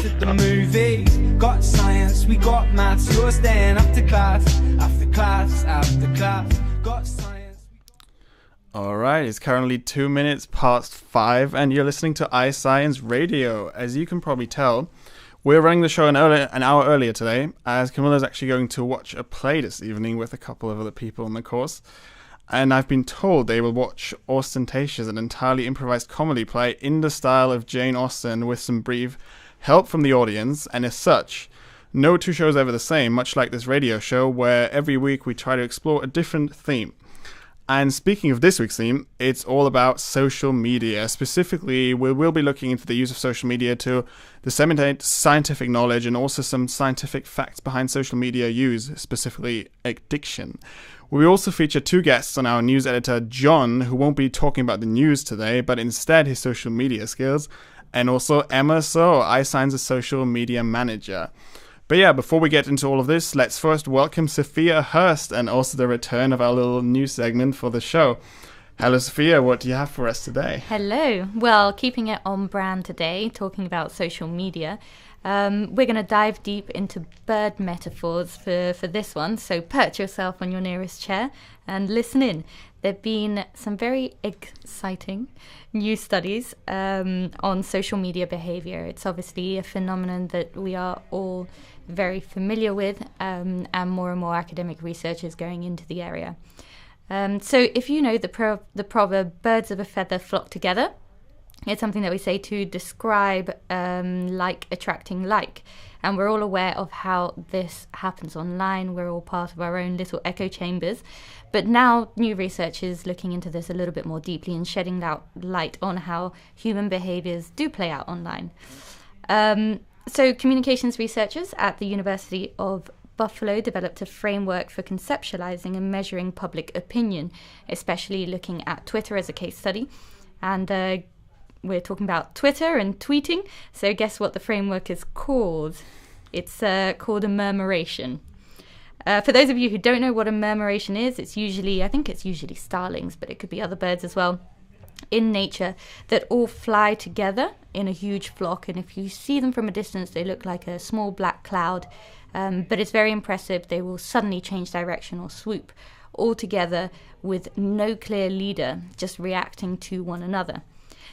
to the movies. Got science, we got maths. You're staying up to class, after class, after class. Got science. Alright, it's currently 2 minutes past 5 and you're listening to iScience Radio. As you can probably tell, we're running the show an hour earlier today, as Camilla's actually going to watch a play this evening with a couple of other people in the course. And I've been told they will watch Austentatious, an entirely improvised comedy play in the style of Jane Austen with some brief help from the audience, and as such, no two shows are ever the same, much like this radio show where every week we try to explore a different theme. And speaking of this week's theme, it's all about social media. Specifically, we will be looking into the use of social media to disseminate scientific knowledge and also some scientific facts behind social media use, specifically addiction. We also feature two guests on our news editor, John, who won't be talking about the news today, but instead his social media skills, and also Emma So, iScience's social media manager. But yeah, before we get into all of this, let's first welcome Sophia Hurst and also the return of our little news segment for the show. Hello, Sophia. What do you have for us today? Hello. Well, keeping it on brand today, talking about social media, we're going to dive deep into bird metaphors for this one. So perch yourself on your nearest chair and listen in. There have been some very exciting new studies on social media behavior. It's obviously a phenomenon that we are all very familiar with, and more and more academic research is going into the area. So if you know the proverb, birds of a feather flock together, it's something that we say to describe like attracting like. And we're all aware of how this happens online. We're all part of our own little echo chambers. But now new research is looking into this a little bit more deeply and shedding light on how human behaviors do play out online. So communications researchers at the University of Buffalo developed a framework for conceptualizing and measuring public opinion, especially looking at Twitter as a case study. And we're talking about Twitter and tweeting. So guess what the framework is called? It's called a murmuration. For those of you who don't know what a murmuration is, I think it's usually starlings, but it could be other birds as well, in nature that all fly together in a huge flock. And if you see them from a distance, they look like a small black cloud. But it's very impressive. They will suddenly change direction or swoop all together with no clear leader, just reacting to one another.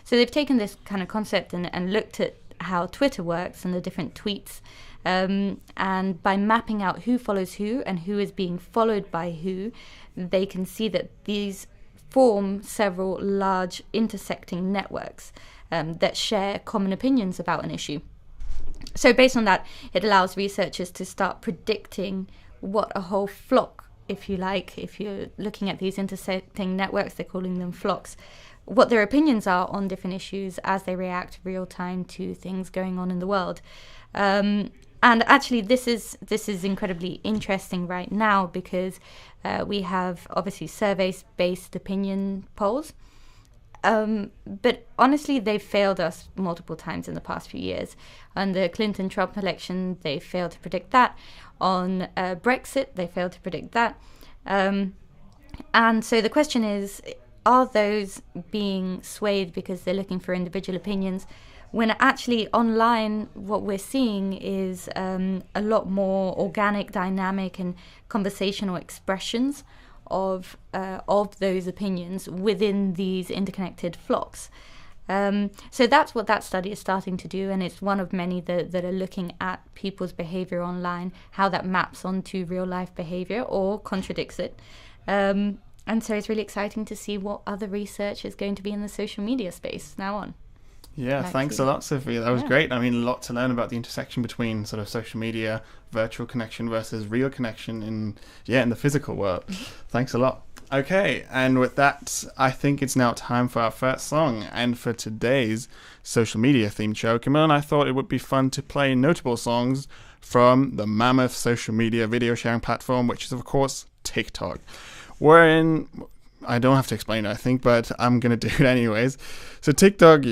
So they've taken this kind of concept and looked at how Twitter works and the different tweets. And by mapping out who follows who and who is being followed by who, they can see that these form several large intersecting networks that share common opinions about an issue. So based on that, it allows researchers to start predicting what a whole flock, if you like, if you're looking at these intersecting networks, they're calling them flocks, what their opinions are on different issues as they react real time to things going on in the world. And actually, this is incredibly interesting right now because we have obviously survey-based opinion polls. But honestly, they've failed us multiple times in the past few years. On the Clinton-Trump election, they failed to predict that. On Brexit, they failed to predict that. And so the question is, are those being swayed because they're looking for individual opinions, when actually online what we're seeing is a lot more organic, dynamic and conversational expressions of those opinions within these interconnected flocks. So that's what that study is starting to do, and it's one of many that are looking at people's behavior online, how that maps onto real life behavior or contradicts it. And so it's really exciting to see what other research is going to be in the social media space now on. Yeah, thanks a lot, Sophia. That was great. I mean, a lot to learn about the intersection between sort of social media, virtual connection versus real connection in the physical world. Thanks a lot. Okay, and with that, I think it's now time for our first song. And for today's social media themed show, Camilla and I thought it would be fun to play notable songs from the mammoth social media video sharing platform, which is, of course, TikTok. I don't have to explain it, I think, but I'm going to do it anyways. So TikTok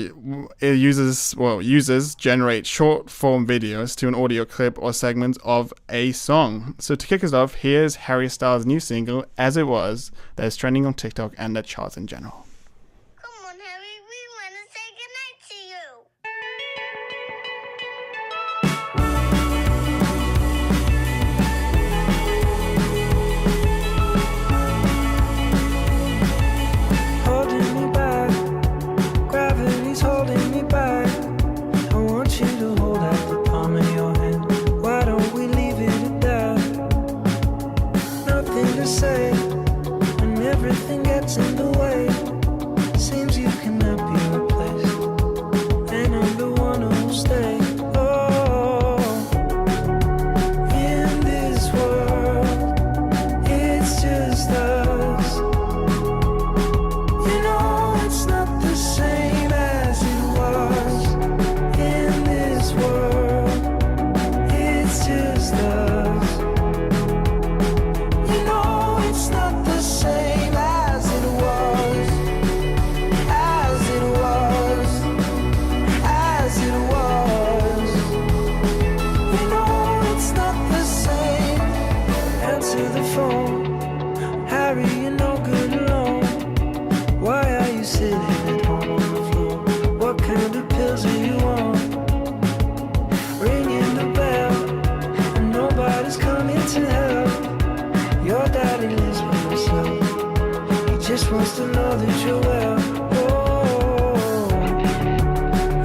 users generate short-form videos to an audio clip or segment of a song. So to kick us off, here's Harry Styles' new single, As It Was, that is trending on TikTok and the charts in general. Come on, Harry, we want to say goodnight to you. to say when everything gets in the way. Seems you cannot be replaced, and I'm the one who'll stay. Oh, in this world, it's just us. You know it's not the same as it was. In this world, it's just us. You know it's not the same as it was. As it was. As it was. You know it's not the same. Answer the phone. Harry, you're no good alone. Why are you sitting at home on the floor? What kind of pills are you on? Ringing the bell, and nobody's coming to help. Your daddy lives by himself. He just wants to know that you're well. Oh,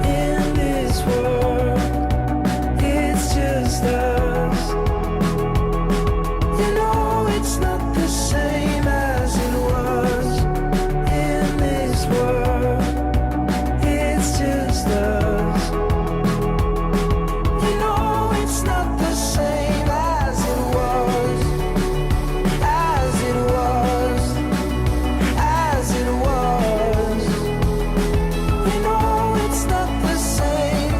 in this world, it's just us. You know it's not the same as it was. In this world, it's just us. You know it's not the same as it was. As it was. As it was. You know it's not the same.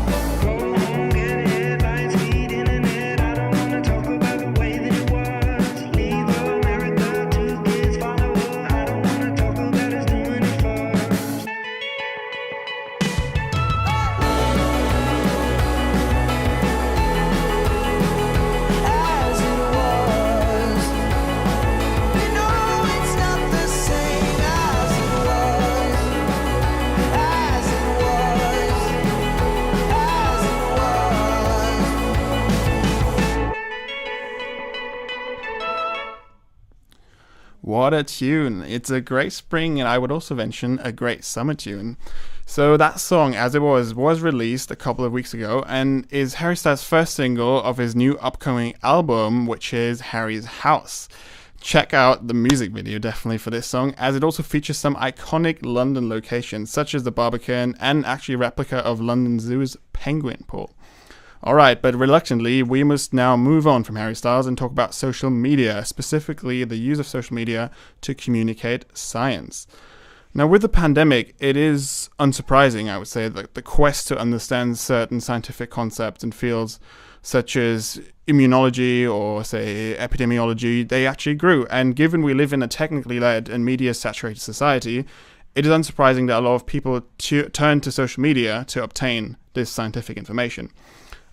Go home, get headlines, feed internet. I don't wanna talk about the way that it was. Leave America, 2 kids follow her. I don't wanna talk about us doing it first. As it was. You know it's not the same as it was. As it was. As it was. What a tune. It's a great spring, and I would also mention a great summer tune. So that song, As It Was released a couple of weeks ago and is Harry Styles' first single of his new upcoming album, which is Harry's House. Check out the music video definitely for this song, as it also features some iconic London locations, such as the Barbican and actually a replica of London Zoo's penguin pool. Alright, but reluctantly, we must now move on from Harry Styles and talk about social media, specifically the use of social media to communicate science. Now, with the pandemic, it is unsurprising, I would say, that the quest to understand certain scientific concepts and fields such as immunology or, say, epidemiology, they actually grew. And given we live in a technically led and media-saturated society, it is unsurprising that a lot of people turn to social media to obtain this scientific information.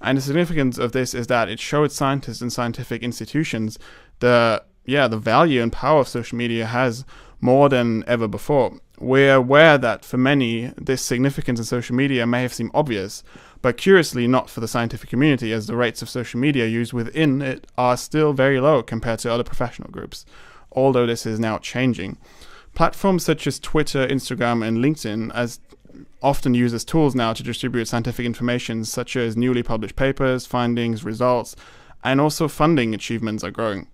And the significance of this is that it showed scientists and scientific institutions the value and power of social media has more than ever before. We're aware that for many, this significance in social media may have seemed obvious, but curiously not for the scientific community, as the rates of social media used within it are still very low compared to other professional groups, although this is now changing. Platforms such as Twitter, Instagram, and LinkedIn as often used as tools now to distribute scientific information such as newly published papers, findings, results, and also funding achievements are growing.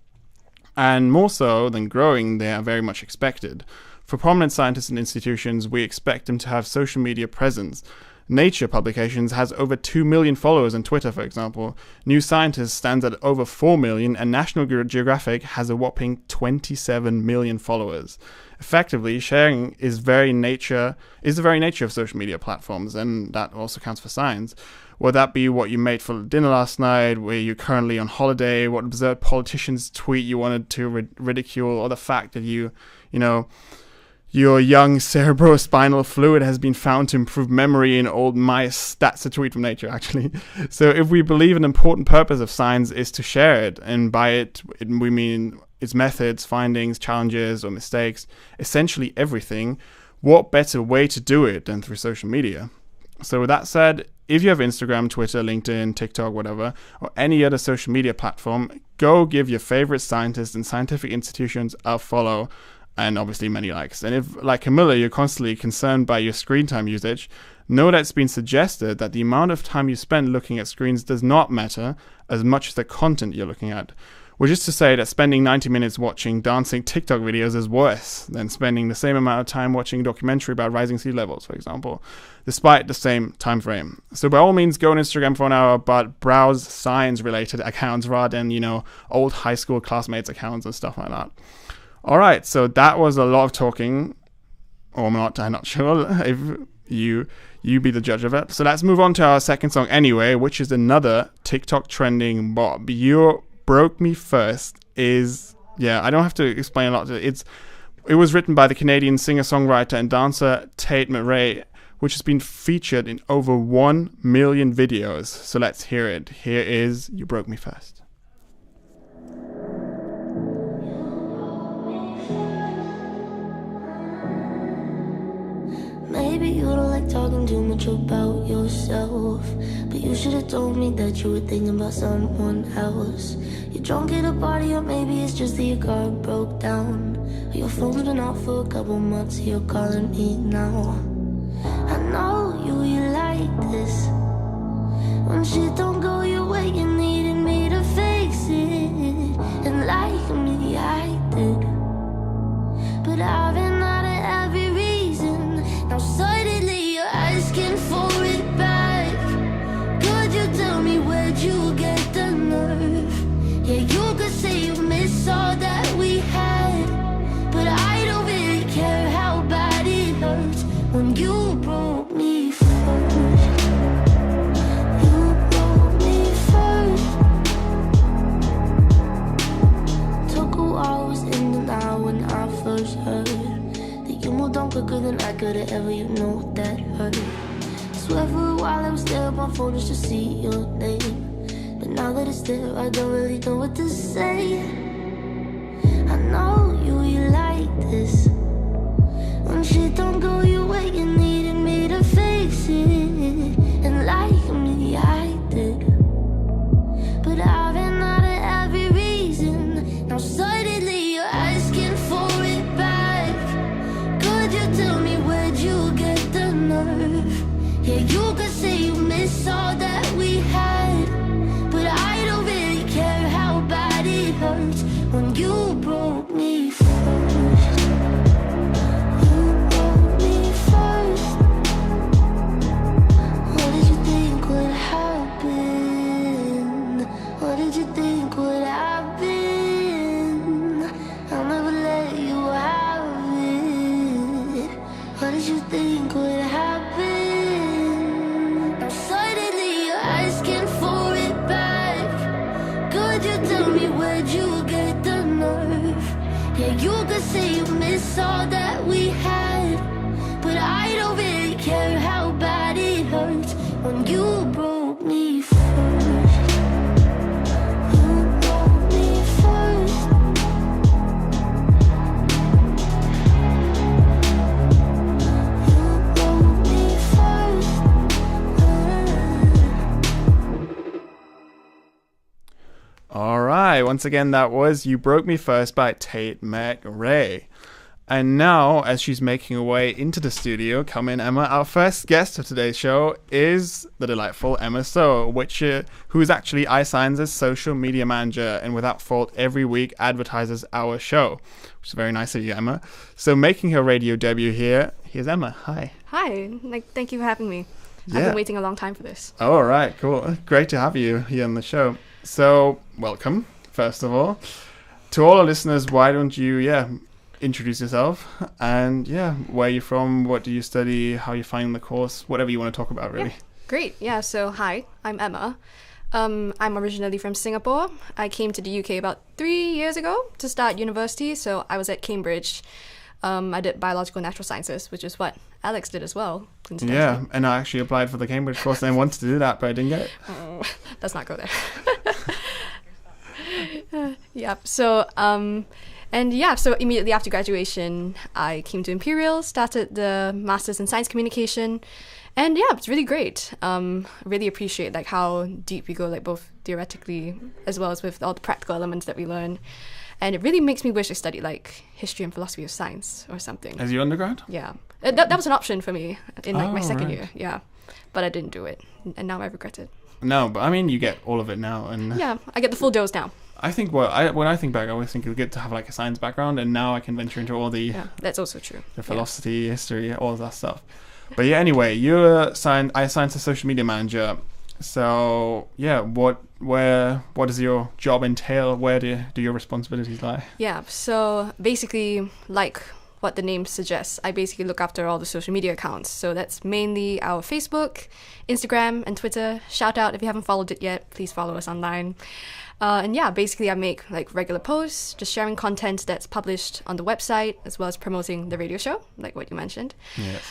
And more so than growing, they are very much expected. For prominent scientists and institutions, we expect them to have social media presence. Nature Publications has over 2 million followers on Twitter, for example. New Scientist stands at over 4 million, and National Geographic has a whopping 27 million followers. Effectively, sharing is the very nature of social media platforms, and that also counts for science. Whether that be what you made for dinner last night, where you're currently on holiday, what absurd politician's tweet you wanted to ridicule, or the fact that your young cerebrospinal fluid has been found to improve memory in old mice. That's a tweet from Nature, actually. So if we believe an important purpose of science is to share it, and by it we mean its methods, findings, challenges, or mistakes, essentially everything, what better way to do it than through social media? So with that said, if you have Instagram, Twitter, LinkedIn, TikTok, whatever, or any other social media platform, go give your favorite scientists and scientific institutions a follow, and obviously many likes. And if, like Camilla, you're constantly concerned by your screen time usage, know that it's been suggested that the amount of time you spend looking at screens does not matter as much as the content you're looking at. which is to say that spending 90 minutes watching dancing TikTok videos is worse than spending the same amount of time watching a documentary about rising sea levels, for example, despite the same time frame. So by all means, go on Instagram for an hour, but browse science-related accounts rather than, old high school classmates' accounts and stuff like that. All right, so that was a lot of talking, or I'm not sure if you be the judge of it. So let's move on to our second song anyway, which is another TikTok trending bop. You Broke Me First is, I don't have to explain a lot. It was written by the Canadian singer-songwriter and dancer Tate McRae, which has been featured in over 1 million videos. So let's hear it. Here is You Broke Me First. Maybe you don't like talking too much about yourself, but you should have told me that you were thinking about someone else. You're drunk at a party, or maybe it's just that your car broke down, or your phone's been off for a couple months, you're calling me now. I know you like this. When shit don't go your way, you needed me to fix it, and like me, I did. But I've been out of every reason. Now suddenly you're asking for it back. Could you tell me where'd you get the nerve? Yeah, you could say you miss all that we had, but I don't really care how bad it hurts when you broke me first. You broke me first. Took a while, I was in denial when I first heard that you moved on quicker than I could have ever, you know that hurt. Swear for a while I was there on my phone just to see your name, but now that it's there, I don't really know what to say. I know you like this. When shit don't go your way, you needed me to fix it, and like me, I did. But I've been out of every reason. Now suddenly you're asking for it back. Could you tell me where'd you get the nerve? Yeah, you could say you miss all that we had, but I don't really care how bad it hurts when you broke me first. You broke me first. What did you think would happen? What did you think would happen? I'll never let you have it. What did you think would happen? Now suddenly you're asking for it back. Could you tell me where'd you get the nerve? Yeah, you could say you miss all that we had, but I don't really care how bad it hurts when you broke me first. You broke me first. You broke me first. All right, once again, that was You Broke Me First by Tate McRae. And now, as she's making her way into the studio, come in, Emma. Our first guest of today's show is the delightful Emma So, who is actually iScience's social media manager and without fault every week advertises our show, which is very nice of you, Emma. So making her radio debut here, here's Emma. Hi. Hi, thank you for having me. Yeah. I've been waiting a long time for this. Oh, all right, cool. Great to have you here on the show. So, welcome, first of all. To all our listeners, why don't you, introduce yourself and, where you're from, what do you study, how you find the course, whatever you want to talk about, really. Yeah, great. Yeah, so hi, I'm Emma. I'm originally from Singapore. I came to the UK about 3 years ago to start university, so I was at Cambridge. I did biological natural sciences, which is what Alex did as well. Yeah, and I actually applied for the Cambridge course and I wanted to do that, but I didn't get it. Oh, let's not go there. So immediately after graduation, I came to Imperial, started the Masters in Science Communication, and it's really great. Really appreciate how deep we go, both theoretically as well as with all the practical elements that we learn. And it really makes me wish I studied history and philosophy of science or something. As your undergrad? Yeah. That was an option for me in my second right. year. Yeah. But I didn't do it. And now I regret it. No, but I mean, you get all of it now. And yeah, I get the full dose now. I think when I think back, I always think it was good to have like a science background, and now I can venture into all the Yeah, that's also true. philosophy, history, all of that stuff. But yeah, anyway, you're assigned a social media manager. So yeah, what does your job entail? Where do your responsibilities lie? Yeah, so basically, like what the name suggests, I basically look after all the social media accounts. So that's mainly our Facebook, Instagram, and Twitter. Shout out if you haven't followed it yet, please follow us online. And yeah, basically I make like regular posts, just sharing content that's published on the website, as well as promoting the radio show, like what you mentioned. Yes.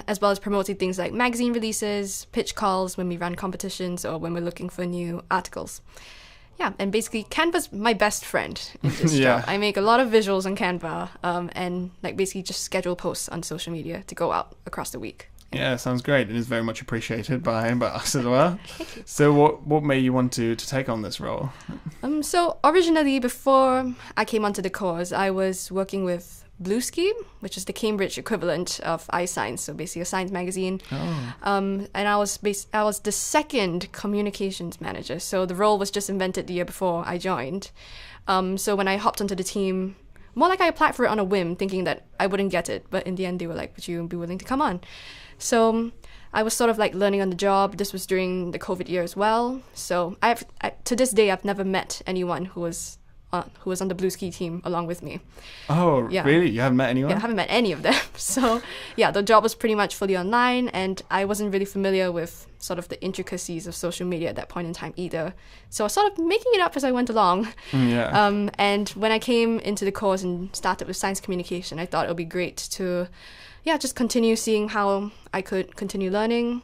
As well as promoting things like magazine releases, pitch calls when we run competitions, or when we're looking for new articles. Yeah, and basically Canva's my best friend in this Yeah. job. I make a lot of visuals on Canva, and like basically just schedule posts on social media to go out across the week. Yeah, sounds great. It is very much appreciated by us as well. So what made you want to take on this role? So originally, before I came onto the course, I was working with Bluesky, which is the Cambridge equivalent of iScience, so basically a science magazine. Oh. And I was the second communications manager, so the role was just invented the year before I joined. So when I hopped onto the team, more like I applied for it on a whim, thinking that I wouldn't get it, but in the end they were like, would you be willing to come on? So I was sort of like learning on the job. This was during the COVID year as well. So to this day, I've never met anyone who was on the Bluesky team along with me. Oh, Yeah. really? You haven't met anyone? Yeah, I haven't met any of them. So yeah, the job was pretty much fully online, and I wasn't really familiar with sort of the intricacies of social media at that point in time either. So I was sort of making it up as I went along. Yeah. And when I came into the course and started with science communication, I thought it would be great to, just continue seeing how I could continue learning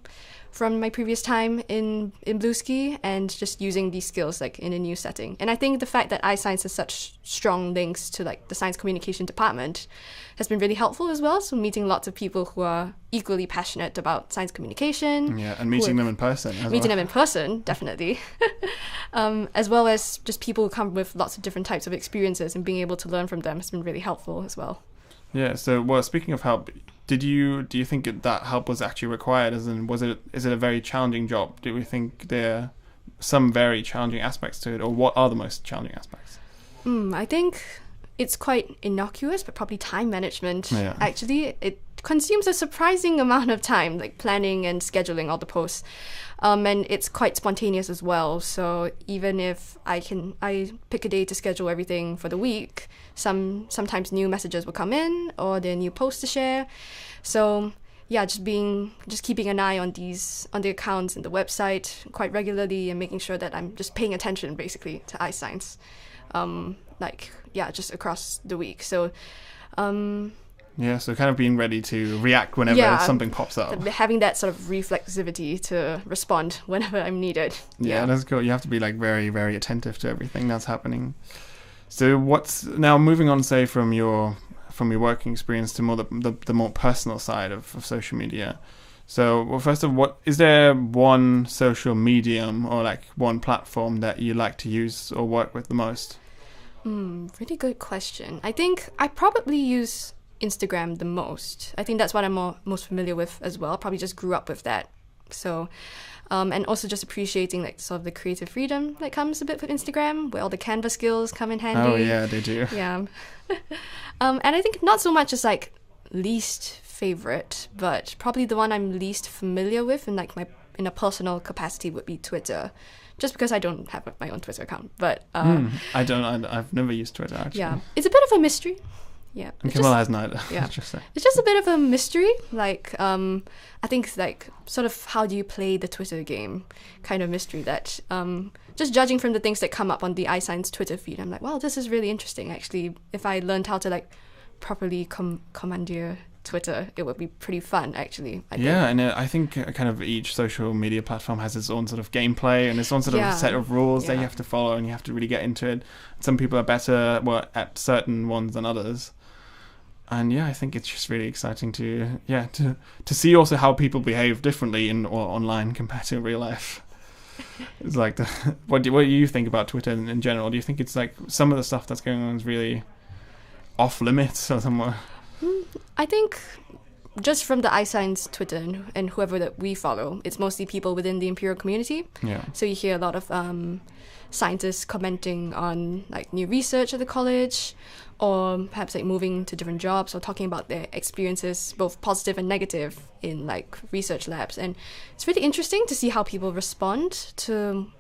from my previous time in Bluesky, and just using these skills like in a new setting. And I think the fact that iScience has such strong links to like the science communication department has been really helpful as well. So meeting lots of people who are equally passionate about science communication. Yeah, and meeting them in person as Meeting well. them in person, definitely. As well as just people who come with lots of different types of experiences, and being able to learn from them has been really helpful as well. Yeah, so well, speaking of help, do you think that help was actually required? As in, is it a very challenging job? Do we think there are some very challenging aspects to it, or what are the most challenging aspects? I think it's quite innocuous, but probably time management. Yeah. Actually, it consumes a surprising amount of time, like planning and scheduling all the posts. And it's quite spontaneous as well. So even if I pick a day to schedule everything for the week, sometimes new messages will come in, or there are new posts to share. So yeah, just keeping an eye on the accounts and the website quite regularly, and making sure that I'm just paying attention basically to iScience, just across the week. So Yeah, so kind of being ready to react whenever something pops up. having that sort of reflexivity to respond whenever I'm needed. Yeah, that's cool. You have to be like very, very attentive to everything that's happening. So what's now moving on, say, from your working experience to more the more personal side of social media. So, well, first of all, is there one social medium or like one platform that you like to use or work with the most? Really good question. I think I probably use Instagram the most. I think that's what I'm most familiar with as well. Probably just grew up with that. So, and also just appreciating like sort of the creative freedom that comes a bit with Instagram, where all the Canva skills come in handy. Oh yeah, they do. Yeah. And I think not so much as like least favorite, but probably the one I'm least familiar with in a personal capacity would be Twitter. Just because I don't have my own Twitter account. But I've never used Twitter actually. yeah, it's a bit of a mystery. Yeah. And Kamal has neither. Yeah. Interesting. It's just a bit of a mystery. Like, I think like sort of how do you play the Twitter game kind of mystery that just judging from the things that come up on the iScience Twitter feed, I'm like, well, this is really interesting. Actually, if I learned how to like properly commandeer Twitter, it would be pretty fun, actually. I think. And I think kind of each social media platform has its own sort of gameplay and its own sort of set of rules that you have to follow, and you have to really get into it. Some people are better at certain ones than others. And I think it's just really exciting to see also how people behave differently in or online compared to real life. It's like what do you think about Twitter in general? Do you think it's like some of the stuff that's going on is really off limits or somewhere? I think just from the iScience Twitter and whoever that we follow, it's mostly people within the Imperial community. Yeah. So you hear a lot of scientists commenting on like new research at the college, or perhaps like moving to different jobs, or talking about their experiences, both positive and negative, in like research labs. And it's really interesting to see how people respond to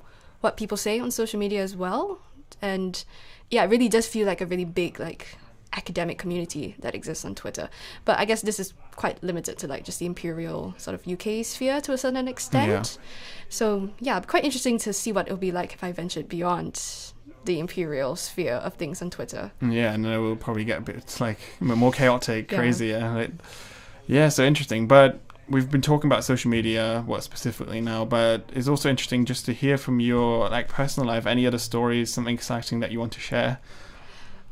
what people say on social media as well. And yeah, it really does feel like a really big like academic community that exists on Twitter. But I guess this is quite limited to like just the Imperial sort of UK sphere to a certain extent. Yeah. So yeah, quite interesting to see what it would be like if I ventured beyond the Imperial sphere of things on Twitter. Yeah, and then it will probably get a bit like more chaotic, Yeah. crazier. Yeah, so interesting. But we've been talking about social media, what specifically now, but it's also interesting just to hear from your like personal life, any other stories, something exciting that you want to share.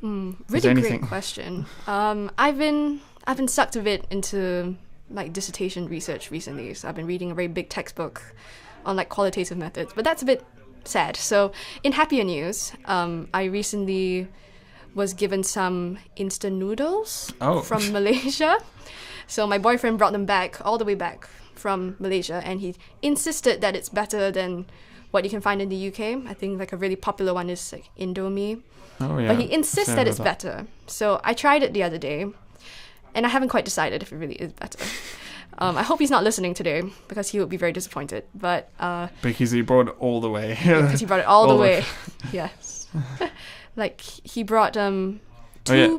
Really great question. I've been sucked a bit into like dissertation research recently. So I've been reading a very big textbook on like qualitative methods, but that's a bit sad. So in happier news, I recently was given some instant noodles from Malaysia. So my boyfriend brought them back, all the way back from Malaysia, and he insisted that it's better than what you can find in the UK. I think like a really popular one is like Indomie. Oh yeah. But he insists that it's better. So I tried it the other day, and I haven't quite decided if it really is better. I hope he's not listening today, because he would be very disappointed. But because he brought it all the way. because he brought it all the way. Yes. Like he brought two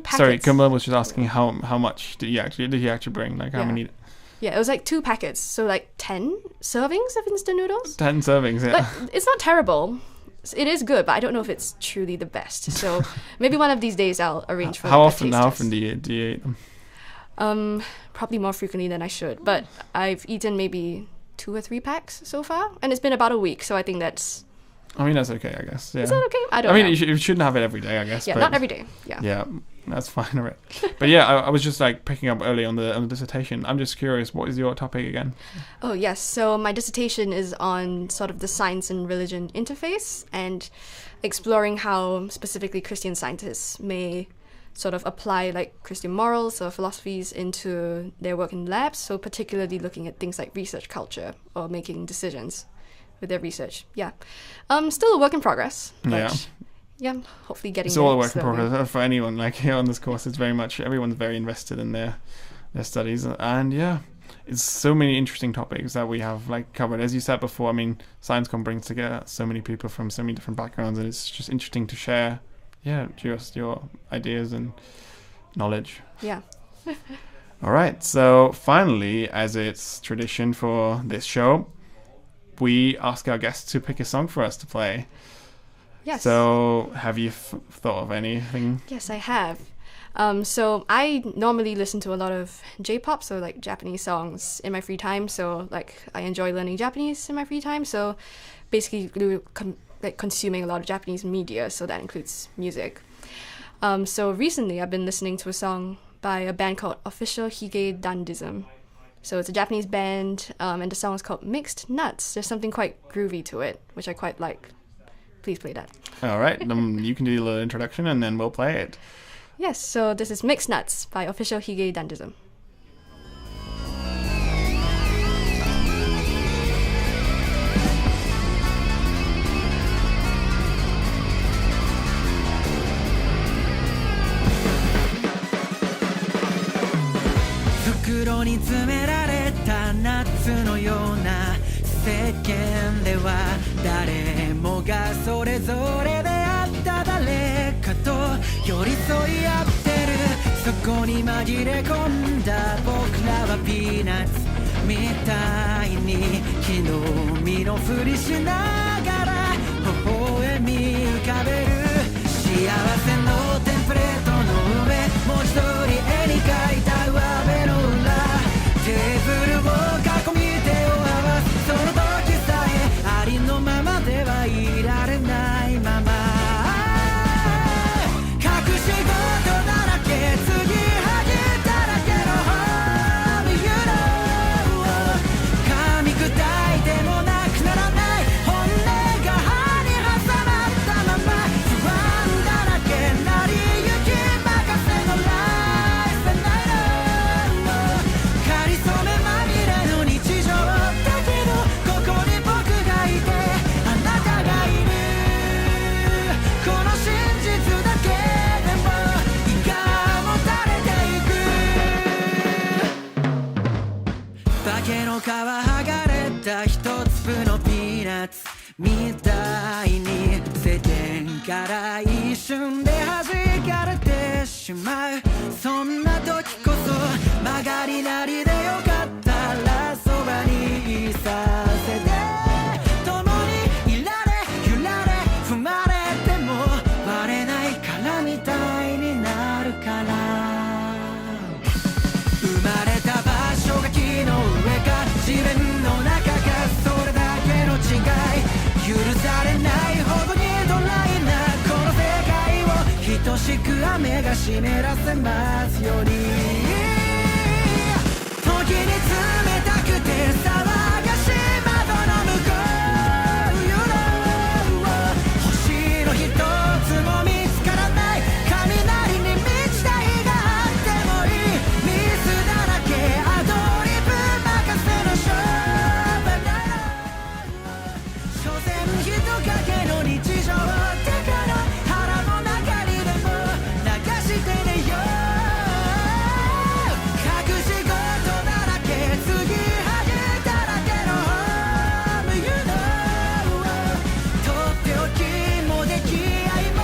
packets. Sorry, Camilla was just asking how much did he actually bring? Like how Yeah. many? Yeah, it was like 2 packets, so like 10 servings of instant noodles. 10 servings. Yeah. But it's not terrible. It is good, but I don't know if it's truly the best. So maybe one of these days I'll arrange for How like, a often? taste How test. often do you eat them? Probably more frequently than I should, but I've eaten maybe 2 or 3 packs so far, and it's been about a week, so I think that's... I mean, that's okay, I guess. Yeah. Is that okay? I don't I mean, know. you shouldn't have it every day, I guess. Yeah, but not every day. Yeah. Yeah, that's fine. All right. But yeah, I was just like picking up early on the dissertation. I'm just curious, what is your topic again? Oh, yes. So my dissertation is on sort of the science and religion interface, and exploring how specifically Christian scientists may sort of apply like Christian morals or philosophies into their work in labs. So particularly looking at things like research culture or making decisions with their research. Yeah. Still a work in progress. But yeah, hopefully getting It's all there a work in slowly. progress for anyone. Like here on this course, it's very much everyone's very invested in their studies, and yeah, it's so many interesting topics that we have like covered. As you said before, I mean, ScienceCon brings together so many people from so many different backgrounds, and it's just interesting to share, just your ideas and knowledge. Yeah. All right, so finally, as it's tradition for this show, we ask our guests to pick a song for us to play. Yes. So, have you thought of anything? Yes, I have. So I normally listen to a lot of J-pop, so like Japanese songs in my free time. So like I enjoy learning Japanese in my free time. So basically consuming a lot of Japanese media. So that includes music. So recently I've been listening to a song by a band called Official Hige Dandism. So it's a Japanese band, and the song is called Mixed Nuts. There's something quite groovy to it, which I quite like. Please play that. All right, you can do a little introduction and then we'll play it. Yes, so this is Mixed Nuts by Official Hige Dandism. 袋に詰められた夏のような世間では誰もがそれぞれであった誰かと寄り添い合ってるそこに紛れ込んだ僕らはピーナッツみたいに昨日身のふりしながら微笑み浮かべる幸せのテンプレートの上文字通り絵に描いた上辺の裏テーブルを囲み手を合わすその時さえありのままではいられないまま隠し事だらけ継ぎはぎだらけの Home You know 噛み砕いてもなくならない本音が歯に挟まったまま不安だらけなた一粒のピーナッツみたいに世間から一瞬で弾かれてしまうそんな時こそ曲がりなりでよかったらそばにいさせて共にいられ揺られ踏まれても割れないからみたいになるから生まれた場所が木の上か地面の中かそれだけの違い許されないほどにドライなこの世界を等しく雨が湿らせますように時に冷たくて騒がしい窓の向こう You know 星の一つも見つからない雷に満ちた日があってもいいミスだらけアドリブ任せの勝負だ所詮人影の日常だから腹の中にでも流してねよ隠し事だらけ継ぎはぎだらけの Home You know とっておきも出来合いも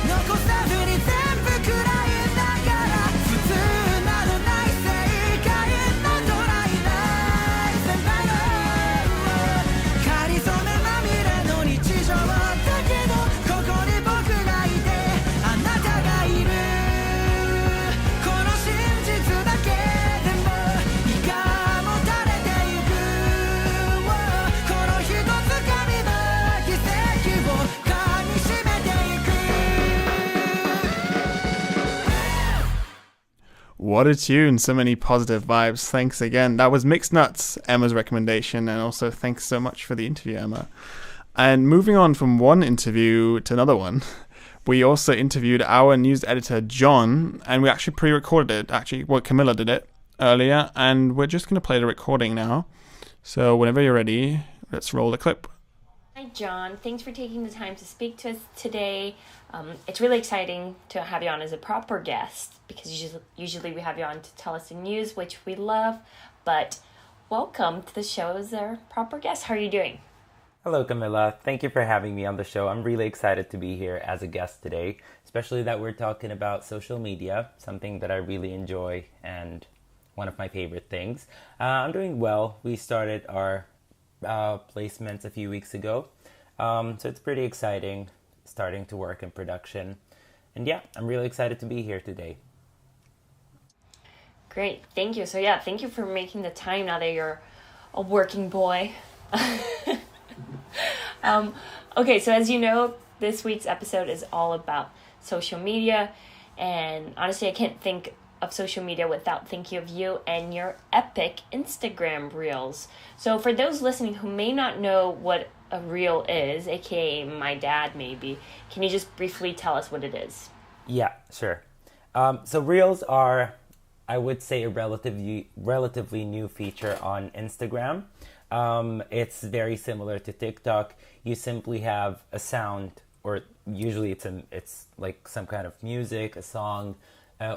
残さずに全部食らいながら普通などない正解などないない先輩のかりそめまみれの日常だけどここに僕がいてあなたがいるこの真実だけでも胃がもたれてゆくこの一つ紙の奇跡を噛みしめていく What a tune. So many positive vibes. Thanks again. That was Mixed Nuts, Emma's recommendation. And also thanks so much for the interview, Emma. And moving on from one interview to another one, we also interviewed our news editor, John. And we actually pre-recorded it. Actually, well, Camilla did it earlier. And we're just going to play the recording now. So whenever you're ready, let's roll the clip. Hi, John. Thanks for taking the time to speak to us today. It's really exciting to have you on as a proper guest because usually we have you on to tell us the news, which we love. But welcome to the show as our proper guest. How are you doing? Hello, Camilla. Thank you for having me on the show. I'm really excited to be here as a guest today, especially that we're talking about social media, something that I really enjoy and one of my favorite things. I'm doing well. We started our placements a few weeks ago, so it's pretty exciting starting to work in production. And yeah, I'm really excited to be here today. Great. Thank you. So yeah, thank you for making the time now that you're a working boy. Okay, so as you know, this week's episode is all about social media. And honestly, I can't think of social media without thinking of you and your epic Instagram reels. So for those listening who may not know what a reel is, aka my dad maybe, can you just briefly tell us what it is? Yeah, sure. So reels are, I would say, a relatively new feature on Instagram. It's very similar to TikTok. You simply have a sound, or usually it's like some kind of music, a song,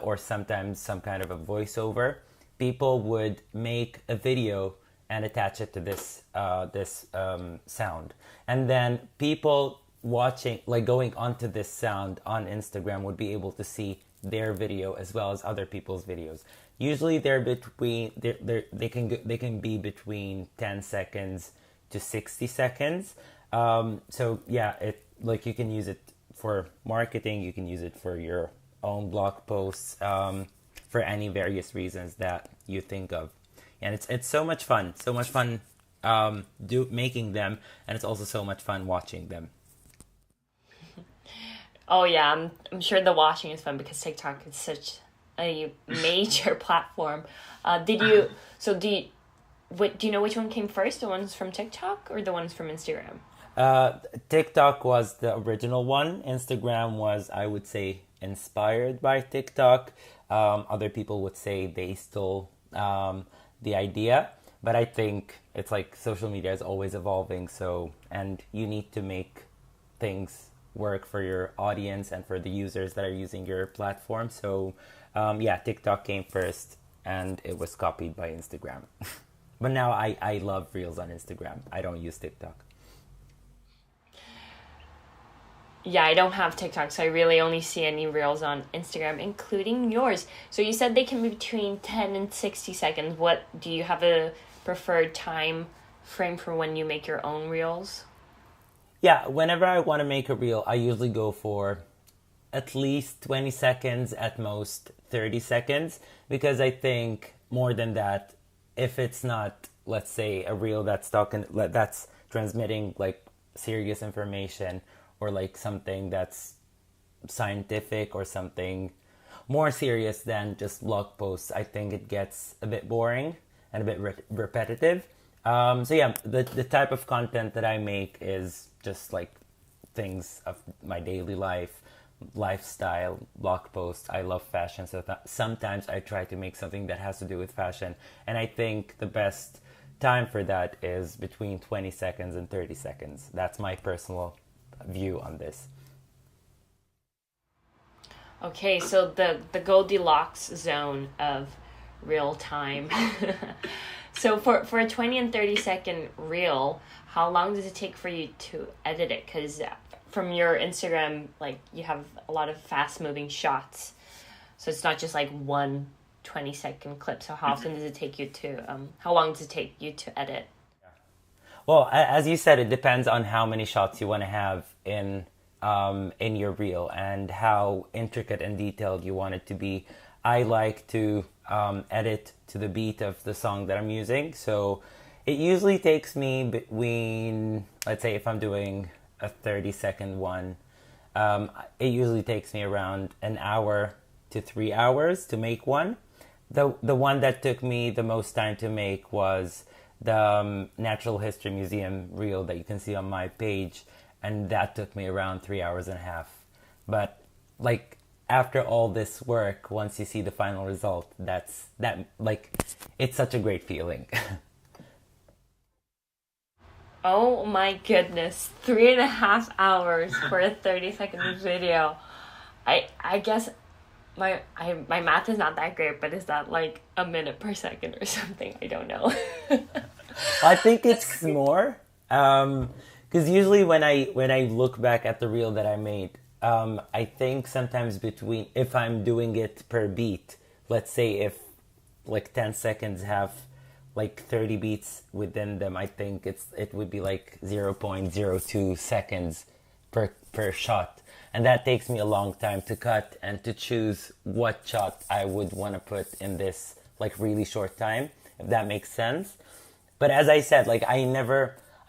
or sometimes some kind of a voiceover. People would make a video and attach it to this sound, and then people watching, like going onto this sound on Instagram, would be able to see their video as well as other people's videos. Usually they can be between 10 seconds to 60 seconds. So yeah, you can use it for marketing, you can use it for your own blog posts, for any various reasons that you think of. And it's so much fun making them, and it's also so much fun watching them. Oh yeah, I'm sure the watching is fun because TikTok is such a major platform. Do you know which one came first? The ones from TikTok or the ones from Instagram? TikTok was the original one. Instagram was, I would say, inspired by TikTok. Other people would say they stole the idea, but I think it's like social media is always evolving. And you need to make things work for your audience and for the users that are using your platform. So yeah, TikTok came first and it was copied by Instagram. But now I love Reels on Instagram. I don't use TikTok. Yeah, I don't have TikTok, so I really only see any Reels on Instagram, including yours. So you said they can be between 10 and 60 seconds. What do you have a preferred time frame for when you make your own Reels? Yeah, whenever I want to make a reel, I usually go for at least 20 seconds, at most 30 seconds, because I think more than that, if it's not, let's say, a reel that's that's transmitting like serious information or like something that's scientific or something more serious than just blog posts, I think it gets a bit boring and a bit repetitive. So yeah, the type of content that I make is just like things of my daily life, lifestyle, blog posts. I love fashion, so sometimes I try to make something that has to do with fashion. And I think the best time for that is between 20 seconds and 30 seconds. That's my personal view on this. Okay, so the Goldilocks zone of real time. So for a 20 and 30 second reel, how long does it take for you to edit it? Because from your Instagram, like, you have a lot of fast moving shots, so it's not just like one 20-second clip. So how often does it take you to how long does it take you to edit? Well, as you said, it depends on how many shots you want to have in your reel and how intricate and detailed you want it to be. I like to edit to the beat of the song that I'm using. So it usually takes me between, let's say if I'm doing a 30-second one, it usually takes me around an hour to 3 hours to make one. The one that took me the most time to make was the Natural History Museum reel that you can see on my page, and that took me around 3 hours and a half. But like, after all this work, once you see the final result, it's such a great feeling. Oh my goodness, 3.5 hours for a 30-second video. I guess my math is not that great, but is that like a minute per second or something? I don't know. I think it's more, because usually when I look back at the reel that I made, I think sometimes if I'm doing it per beat, let's say if like 10 seconds have like 30 beats within them, I think it would be like 0.02 seconds per shot. And that takes me a long time to cut and to choose what shot I would want to put in this like really short time, if that makes sense. But as I said, like I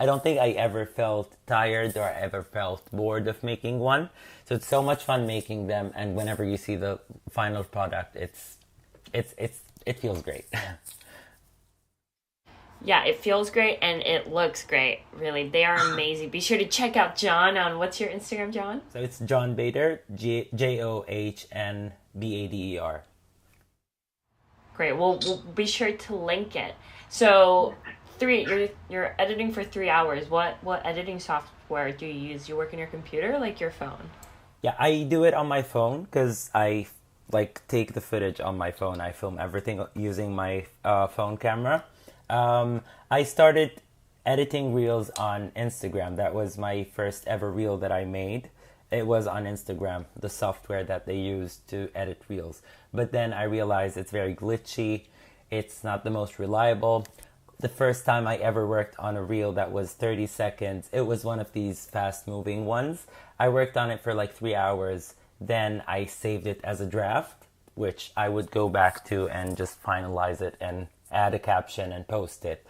don't think I ever felt tired or ever felt bored of making one. So it's so much fun making them, and whenever you see the final product, it feels great. Yeah, it feels great and it looks great. Really, they are amazing. Be sure to check out John on, what's your Instagram, John? So it's John Bader, JohnBader. Great. We'll be sure to link it. So you're editing for 3 hours. What editing software do you use? You work on your computer, like your phone? Yeah, I do it on my phone because I like take the footage on my phone. I film everything using my phone camera. I started editing reels on Instagram. That was my first ever reel that I made. It was on Instagram, the software that they use to edit reels. But then I realized it's very glitchy. It's not the most reliable. The first time I ever worked on a reel that was 30 seconds, it was one of these fast moving ones. I worked on it for like 3 hours. Then I saved it as a draft, which I would go back to and just finalize it and add a caption and post it.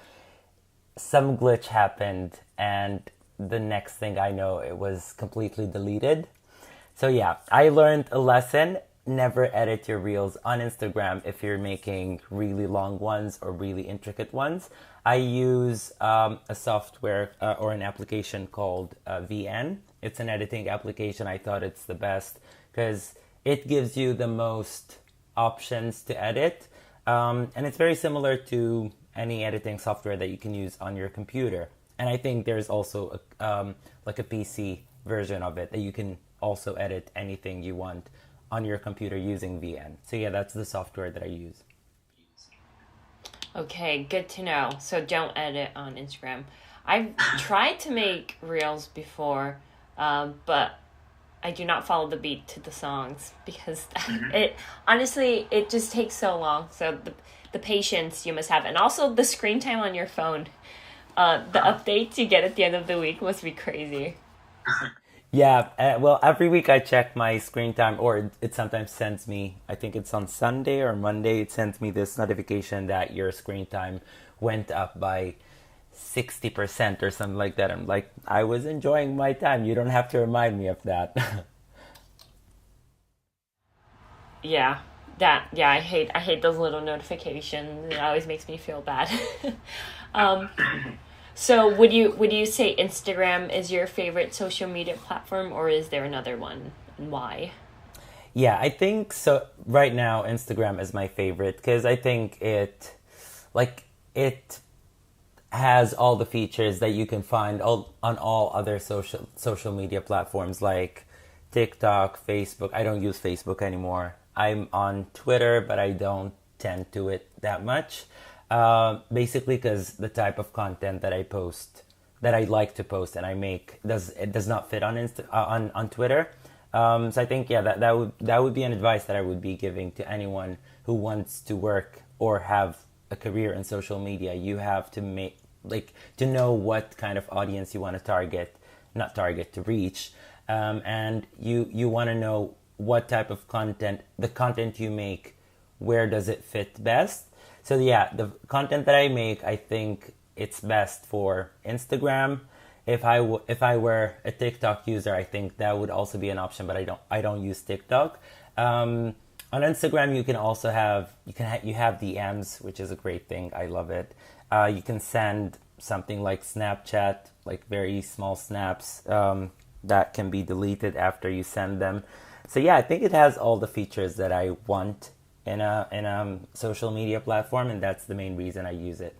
Some glitch happened, and the next thing I know, it was completely deleted. So yeah, I learned a lesson. Never edit your reels on Instagram if you're making really long ones or really intricate ones. I use a software or an application called VN. It's an editing application. I thought it's the best because it gives you the most options to edit. And it's very similar to any editing software that you can use on your computer. And I think there's also like a PC version of it that you can also edit anything you want on your computer using VN. So yeah, that's the software that I use. Okay, good to know. So don't edit on Instagram. I've tried to make reels before, but I do not follow the beat to the songs because it honestly it just takes so long. So the patience you must have, and also the screen time on your phone. The updates you get at the end of the week must be crazy. Yeah, well, every week I check my screen time, or it sometimes sends me, I think it's on Sunday or Monday, it sends me this notification that your screen time went up by 60% or something like that. I'm like, I was enjoying my time. You don't have to remind me of that. Yeah, I hate those little notifications. It always makes me feel bad. um, so would you say Instagram is your favorite social media platform, or is there another one, and why? Yeah, I think so. Right now, Instagram is my favorite because I think it has all the features that you can find on all other social media platforms like TikTok, Facebook. I don't use Facebook anymore. I'm on Twitter, but I don't tend to it that much. Basically, because the type of content that I post, that I like to post and I make, does not fit on on Twitter. So I think that would be an advice that I would be giving to anyone who wants to work or have a career in social media. You have to to know what kind of audience you want to reach, and you want to know what type of the content you make, where does it fit best. So yeah, the content that I make, I think it's best for Instagram. If I were a TikTok user, I think that would also be an option, but I don't use TikTok. On Instagram, you can also have DMs, which is a great thing. I love it. You can send something like Snapchat, like very small snaps that can be deleted after you send them. So yeah, I think it has all the features that I want in a social media platform, and that's the main reason I use it.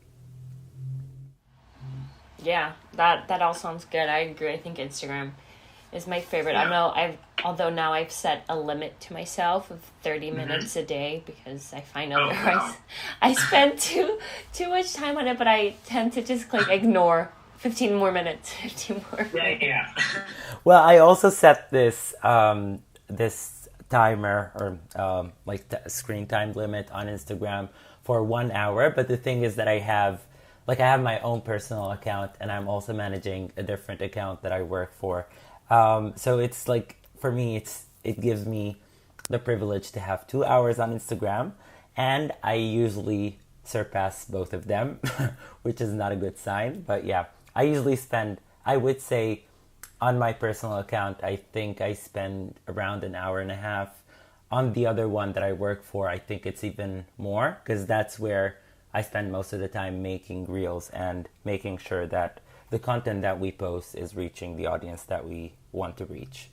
Yeah, that all sounds good. I agree. I think Instagram is my favorite. I know although now I've set a limit to myself of 30 minutes a day because I find otherwise I spend too much time on it, but I tend to just ignore 15 more minutes. Yeah. Well, I also set this this timer or screen time limit on Instagram for 1 hour, but the thing is that I have my own personal account, and I'm also managing a different account that I work for. So it's for me, it gives me the privilege to have 2 hours on Instagram, and I usually surpass both of them, which is not a good sign. But yeah, I usually spend, I would say, on my personal account, I think I spend around an hour and a half. On the other one that I work for, I think it's even more, because that's where I spend most of the time making reels and making sure that the content that we post is reaching the audience that we want to reach.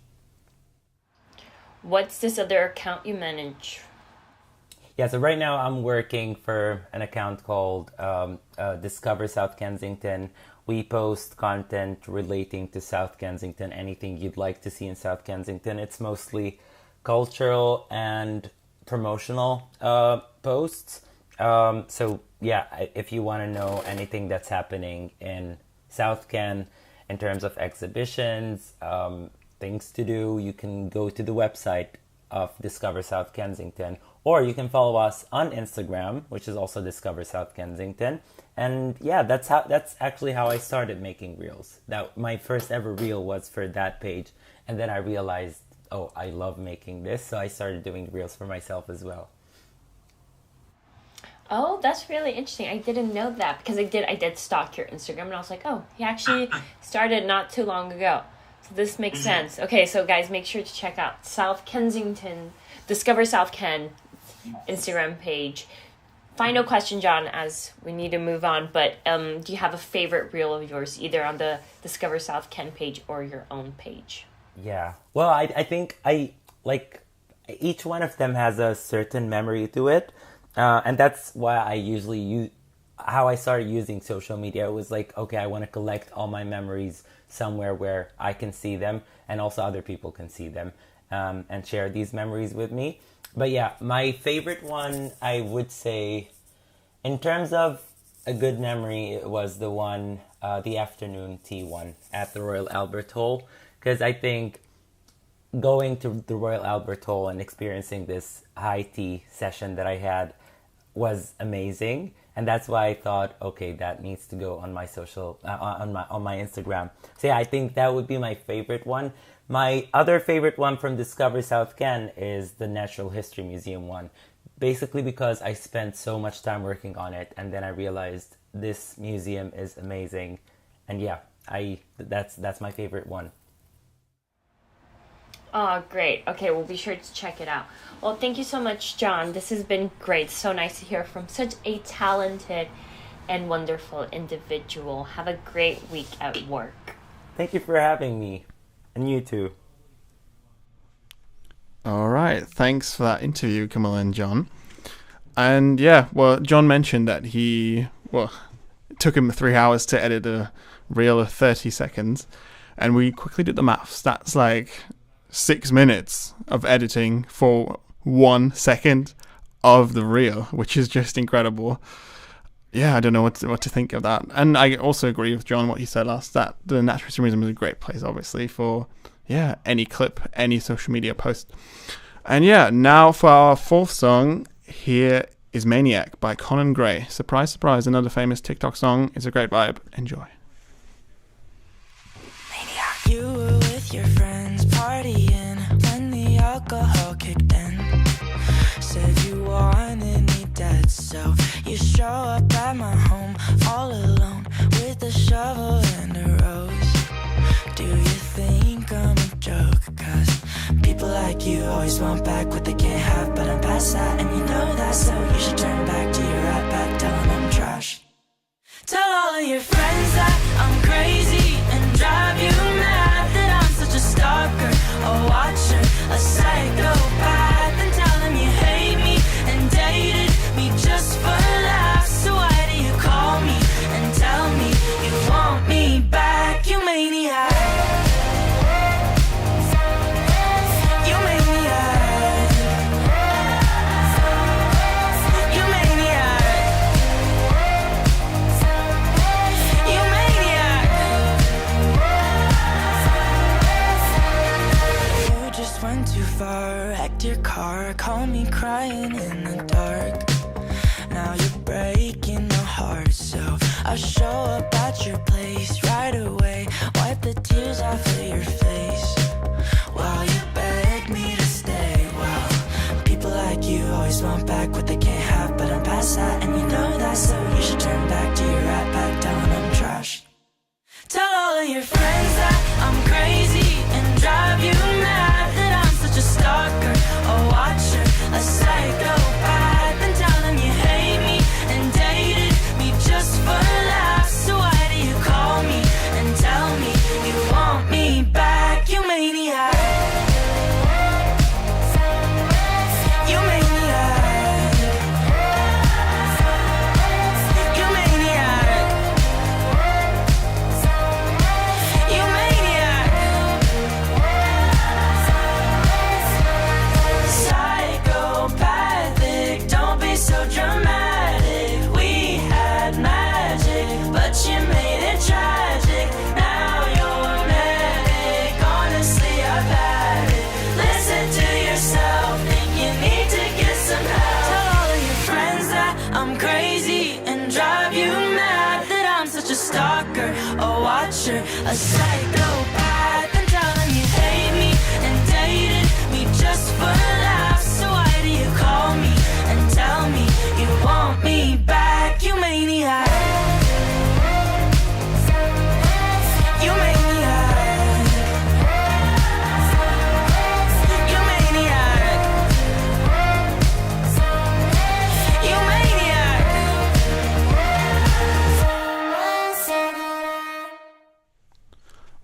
What's this other account you manage? Yeah, so right now I'm working for an account called Discover South Kensington. We post content relating to South Kensington, anything you'd like to see in South Kensington. It's mostly cultural and promotional posts. So yeah, if you want to know anything that's happening in South Ken in terms of exhibitions, things to do, you can go to the website of Discover South Kensington, or you can follow us on Instagram, which is also Discover South Kensington. And yeah, that's actually how I started making reels. That my first ever reel was for that page, and then I realized, oh, I love making this, so I started doing reels for myself as well. Oh, that's really interesting. I didn't know that because I did stalk your Instagram, and I was like, oh, he actually started not too long ago. So this makes sense. Okay, so guys, make sure to check out South Kensington, Discover South Ken Instagram page. Final question, John, as we need to move on, but do you have a favorite reel of yours, either on the Discover South Ken page or your own page? Yeah. Well, I think I each one of them has a certain memory to it. And that's why I usually use, how I started using social media. It was okay, I want to collect all my memories somewhere where I can see them and also other people can see them and share these memories with me. But yeah, my favorite one, I would say, In terms of a good memory, it was the one, the afternoon tea one at the Royal Albert Hall, because I think going to the Royal Albert Hall and experiencing this high tea session that I had was amazing, and that's why I thought, okay, that needs to go on my social, on my Instagram. So yeah, I think that would be my favorite one. My other favorite one from Discover South Ken is the Natural History Museum one, basically because I spent so much time working on it, and then I realized this museum is amazing, and yeah, that's my favorite one. Oh, great. Okay, we'll be sure to check it out. Well, thank you so much, John. This has been great. So nice to hear from such a talented and wonderful individual. Have a great week at work. Thank you for having me. And you too. All right. Thanks for that interview, Camilla and John. And yeah, well, John mentioned that it took him 3 hours to edit a reel of 30 seconds. And we quickly did the maths. That's like 6 minutes of editing for 1 second of the reel, which is just incredible. Yeah, I don't know what to think of that. And I also agree with John, what he said last, that the Natural History Museum is a great place, obviously, for any clip, any social media post. And yeah, now for our fourth song, here is Maniac by Conan Gray. Surprise, surprise, another famous TikTok song. It's a great vibe. Enjoy. Maniac. You were with your friends partying when the alcohol kicked in. Said you wanted me dead, so you show up at my home all alone with a shovel and a rose. Do you think I'm a joke? 'Cause people like you always want back what they can't have, but I'm past that and you know that, so you should turn back to your right back, tell them I'm trash. Tell all of your friends that I'm crazy and drive you mad, that I'm such a stalker, a watcher, a psychopath, and tell them you hate me and dated me just for laughs. So why do you call me and tell me you want me back, you maniac? You maniac. You maniac. You maniac. You just went too far, wrecked your car, call me crying in the dark. Now you're breaking my heart, so I'll show up at your place right away, wipe the tears off of your face while you beg me to stay. Well, people like you always want back what they can't have, but I'm past that and you know that, so you should turn back to your right back, telling I'm trash. Tell all of your friends that I'm crazy and drive you mad, that I'm such a stalker, a watcher, a psychopath, and tell them you hate me and dated me just for laughs. So why do you call me and tell me you want me back, you maniac? You maniac. You maniac. You maniac. Psychopathic, don't be so dramatic. We had magic, but you made it tragic. Now you're manic, honestly I've had it. Listen to yourself, think you need to get some help. Tell all of your friends that I'm crazy and drive you mad, that I'm such a stalker, a watcher, a psychopath, and tell them you hate me and dated me just for laughs. So why do you call me and tell me you want me back, you maniac? You maniac. You maniac. You maniac.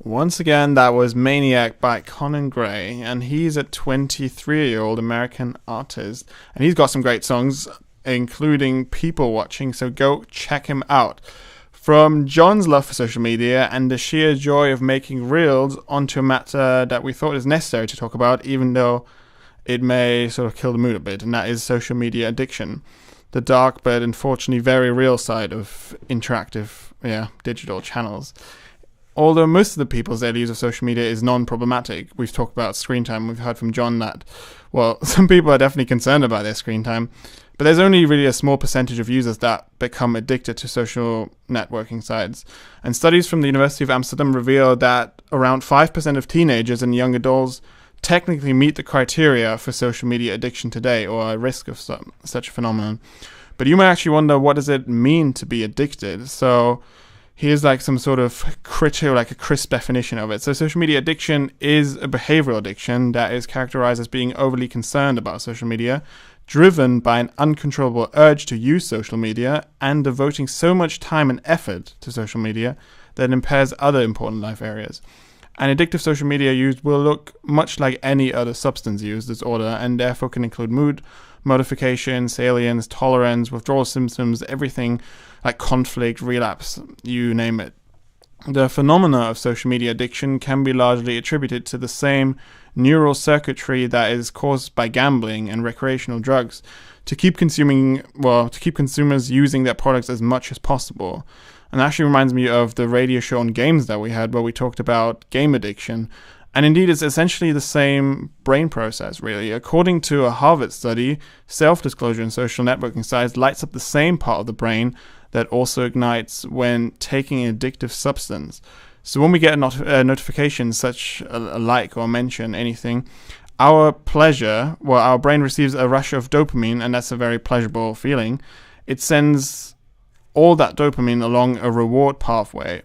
Once again, that was Maniac by Conan Gray, and he's a 23-year-old American artist, and he's got some great songs, including People Watching, so go check him out. From John's love for social media and the sheer joy of making reels onto a matter that we thought is necessary to talk about, even though it may sort of kill the mood a bit, and that is social media addiction. the dark but unfortunately very real side of interactive, digital channels. Although most of the people's daily use of social media is non-problematic, we've talked about screen time, we've heard from John that, well, some people are definitely concerned about their screen time, but there's only really a small percentage of users that become addicted to social networking sites. And studies from the University of Amsterdam reveal that around 5% of teenagers and young adults technically meet the criteria for social media addiction today, or are at risk of such a phenomenon. But you may actually wonder, what does it mean to be addicted? So here's like some sort of a crisp definition of it. So social media addiction is a behavioral addiction that is characterized as being overly concerned about social media, driven by an uncontrollable urge to use social media, and devoting so much time and effort to social media that it impairs other important life areas. And addictive social media use will look much like any other substance use disorder, and therefore can include mood modification, salience, tolerance, withdrawal symptoms, everything like conflict, relapse, you name it. The phenomena of social media addiction can be largely attributed to the same neural circuitry that is caused by gambling and recreational drugs to keep consumers using their products as much as possible. And that actually reminds me of the radio show on games that we had, where we talked about game addiction. And indeed, it's essentially the same brain process, really. According to a Harvard study, self-disclosure in social networking sites lights up the same part of the brain that also ignites when taking an addictive substance. So when we get a notification, such a like or mention, anything, our brain receives a rush of dopamine, and that's a very pleasurable feeling. It sends all that dopamine along a reward pathway,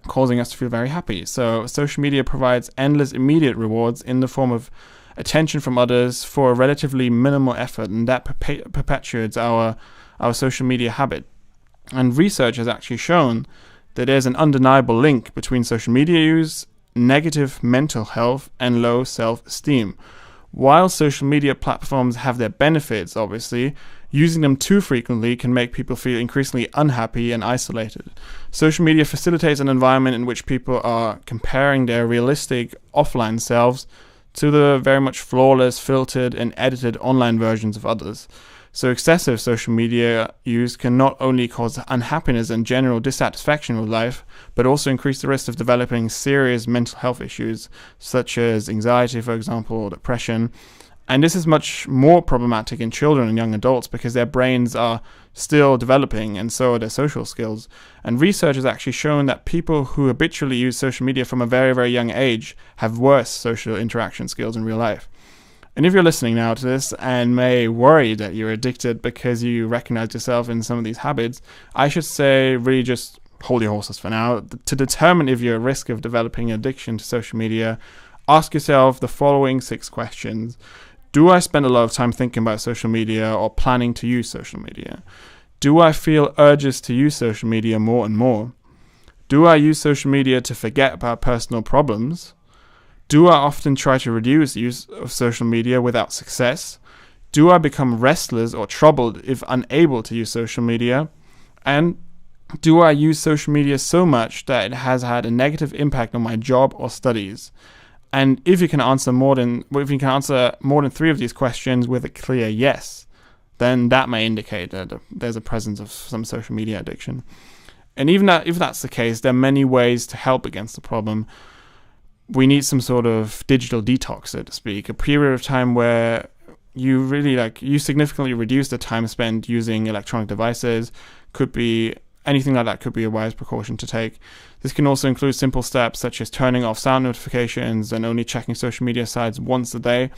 causing us to feel very happy. So social media provides endless immediate rewards in the form of attention from others for a relatively minimal effort, and that perpetuates our social media habit. And research has actually shown that there's an undeniable link between social media use, negative mental health, and low self-esteem. While social media platforms have their benefits, obviously, using them too frequently can make people feel increasingly unhappy and isolated. Social media facilitates an environment in which people are comparing their realistic offline selves to the very much flawless, filtered, and edited online versions of others. So excessive social media use can not only cause unhappiness and general dissatisfaction with life, but also increase the risk of developing serious mental health issues, such as anxiety, for example, or depression. And this is much more problematic in children and young adults because their brains are still developing, and so are their social skills. And research has actually shown that people who habitually use social media from a very, very young age have worse social interaction skills in real life. And if you're listening now to this and may worry that you're addicted because you recognize yourself in some of these habits, I should say really just hold your horses for now. To determine if you're at risk of developing addiction to social media, ask yourself the following 6 questions. Do I spend a lot of time thinking about social media or planning to use social media? Do I feel urges to use social media more and more? Do I use social media to forget about personal problems? Do I often try to reduce use of social media without success? Do I become restless or troubled if unable to use social media? And do I use social media so much that it has had a negative impact on my job or studies? And if you can answer more than 3 of these questions with a clear yes, then that may indicate that there's a presence of some social media addiction. And even if that's the case, there are many ways to help against the problem. We need some sort of digital detox, so to speak, a period of time where you really you significantly reduce the time spent using electronic devices. Could be anything like that, could be a wise precaution to take. This can also include simple steps such as turning off sound notifications and only checking social media sites once a day.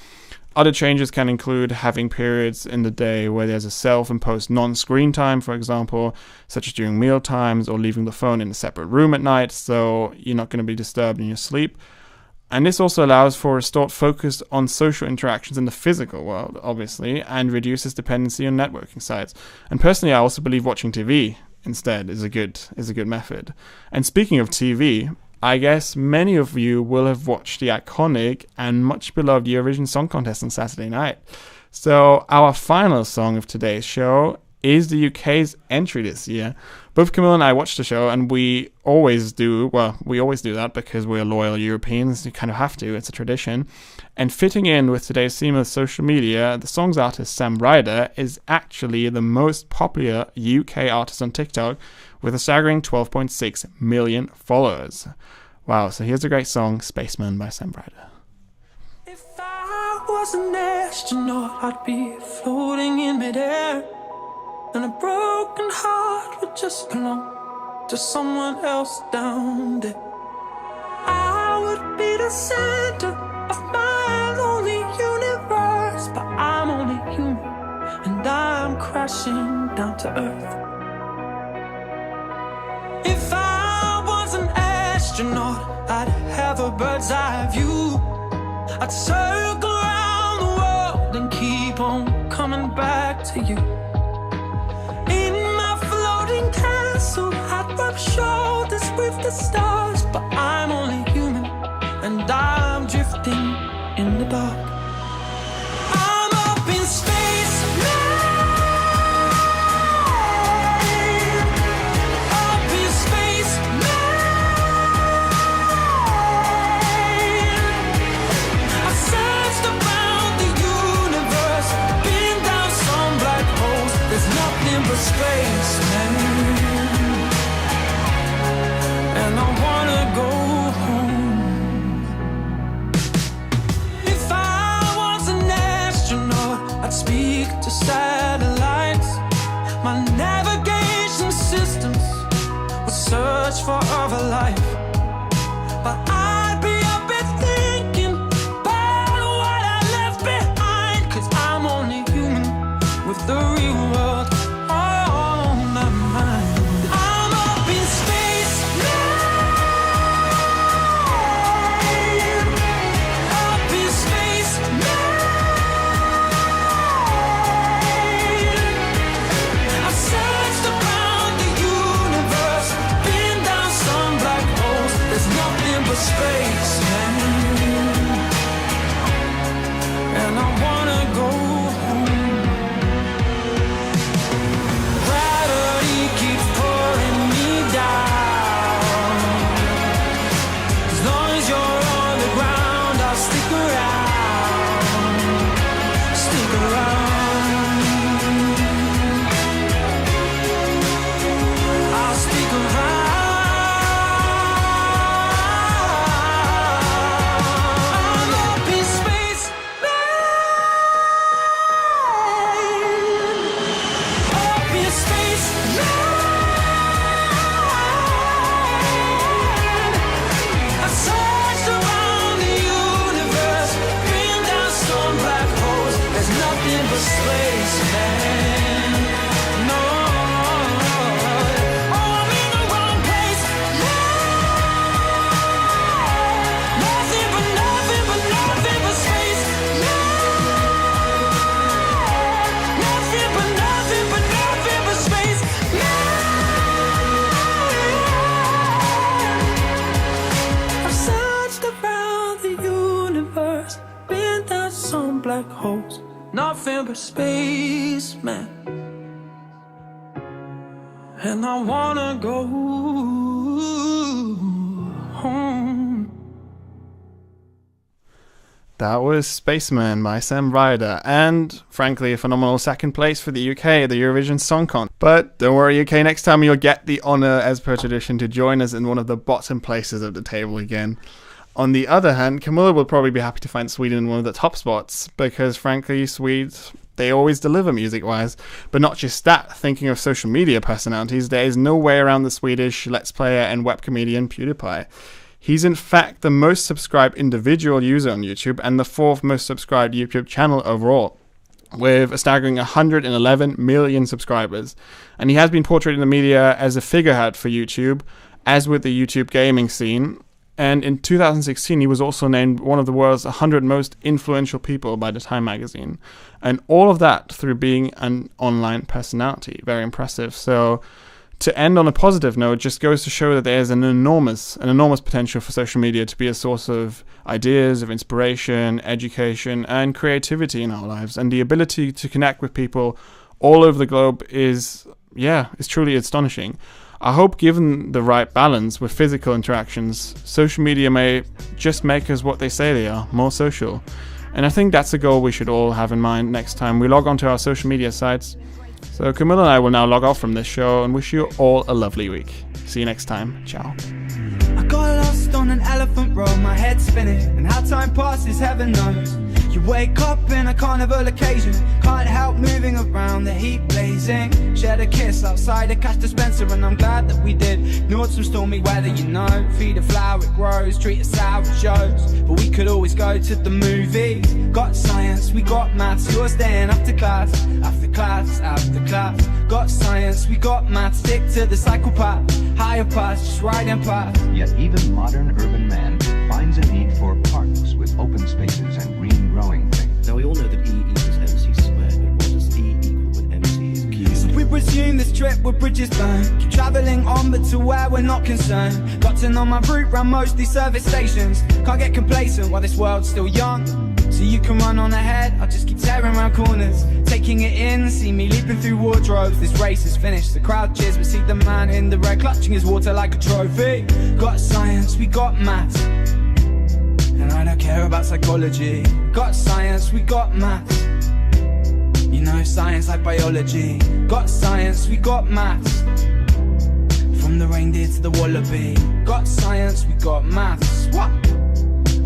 Other changes can include having periods in the day where there's a self-imposed non-screen time, for example, such as during meal times, or leaving the phone in a separate room at night so you're not going to be disturbed in your sleep. And this also allows for a restored focus on social interactions in the physical world, obviously, and reduces dependency on networking sites. And personally, I also believe watching TV instead is a good method. And speaking of TV, I guess many of you will have watched the iconic and much beloved Eurovision Song Contest on Saturday night. So our final song of today's show is the UK's entry this year. Both Camilla and I watched the show, and we always do that because we're loyal Europeans. You kind of have to, it's a tradition. And fitting in with today's theme of social media, the song's artist Sam Ryder is actually the most popular UK artist on TikTok with a staggering 12.6 million followers. Wow, so here's a great song, Spaceman by Sam Ryder. If I was an astronaut, I'd be floating in midair, and a broken heart would just belong to someone else down there. I would be the center of my lonely universe, but I'm only human, and I'm crashing down to earth. If I was an astronaut, I'd have a bird's eye view. I'd circle around the world and keep on coming back to you. In my floating castle, I'd rub shoulders with the stars, but I'm only human, and I'm drifting in the dark. I'm up in space now. Up in space now. I searched around the universe, been down some black holes. There's nothing but space, man. And I wanna go home. If I was an astronaut, I'd speak to satellites. My navigation systems would search for other life. But I'd be up and thinking about what I left behind, 'cause I'm only human with the real world on my mind. I'm up in space now. Up in space now. I've searched around the universe, been down some black holes. There's nothing but space, man. And I wanna go home. Gravity keeps pulling me down. As long as you're on the ground, I'll stick around. Stick around. I'll stick around. I'm up in space, man. Up in space, man. I searched around the universe, been down some black holes. There's nothing but space, man. No. Oh, I'm in the wrong place. Nothing but nothing but nothing but space. Nothing but nothing but nothing but space. I've searched around the universe, been down some black holes. Nothing but space, man. And I wanna go home. That was Spaceman by Sam Ryder, and frankly a phenomenal second place for the UK at the Eurovision Song Contest. But don't worry UK, next time you'll get the honour as per tradition to join us in one of the bottom places of the table again. On the other hand, Camilla will probably be happy to find Sweden in one of the top spots, because frankly Swedes, they always deliver music-wise. But not just that, thinking of social media personalities, there is no way around the Swedish Let's Player and web comedian PewDiePie. He's in fact the most subscribed individual user on YouTube and the fourth most subscribed YouTube channel overall, with a staggering 111 million subscribers. And he has been portrayed in the media as a figurehead for YouTube, as with the YouTube gaming scene. And in 2016, he was also named one of the world's 100 most influential people by the Time magazine. And all of that through being an online personality. Very impressive. So to end on a positive note, just goes to show that there's an enormous potential for social media to be a source of ideas, of inspiration, education, and creativity in our lives. And the ability to connect with people all over the globe is truly astonishing. I hope, given the right balance with physical interactions, social media may just make us what they say they are, more social. And I think that's a goal we should all have in mind next time we log onto our social media sites. So Camilla and I will now log off from this show and wish you all a lovely week. See you next time. Ciao. I got lost on an elephant road, my head spinning, and how time passes, heaven knows. You wake up in a carnival occasion, can't help moving around, the heat blazing. Shared a kiss outside a cash dispenser, and I'm glad that we did. Ignored some stormy weather, you know. Feed a flower, it grows, treat us out with shows. But we could always go to the movies. Got science, we got maths, you're staying after class, after class, after class. Got science, we got maths, stick to the psychopath. Higher paths, just riding past. Yet even modern urban man finds a need for parks with open spaces and green growing things. Now we all know that E equals MC squared, but what does E equal when MC is Q? So we resume this trip with bridges burned. Keep travelling on but to where we're not concerned. Got to know my route round mostly service stations. Can't get complacent while this world's still young. So you can run on ahead, I'll just keep tearing around corners. Taking it in, see me leaping through wardrobes. This race is finished, the crowd cheers, but see the man in the red clutching his water like a trophy. Got science, we got maths, and I don't care about psychology. Got science, we got maths, you know, science like biology. Got science, we got maths, from the reindeer to the wallaby. Got science, we got maths. What?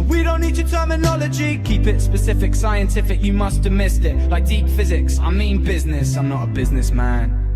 We don't need your terminology. Keep it specific, scientific, you must have missed it. Like deep physics, I mean business, I'm not a businessman.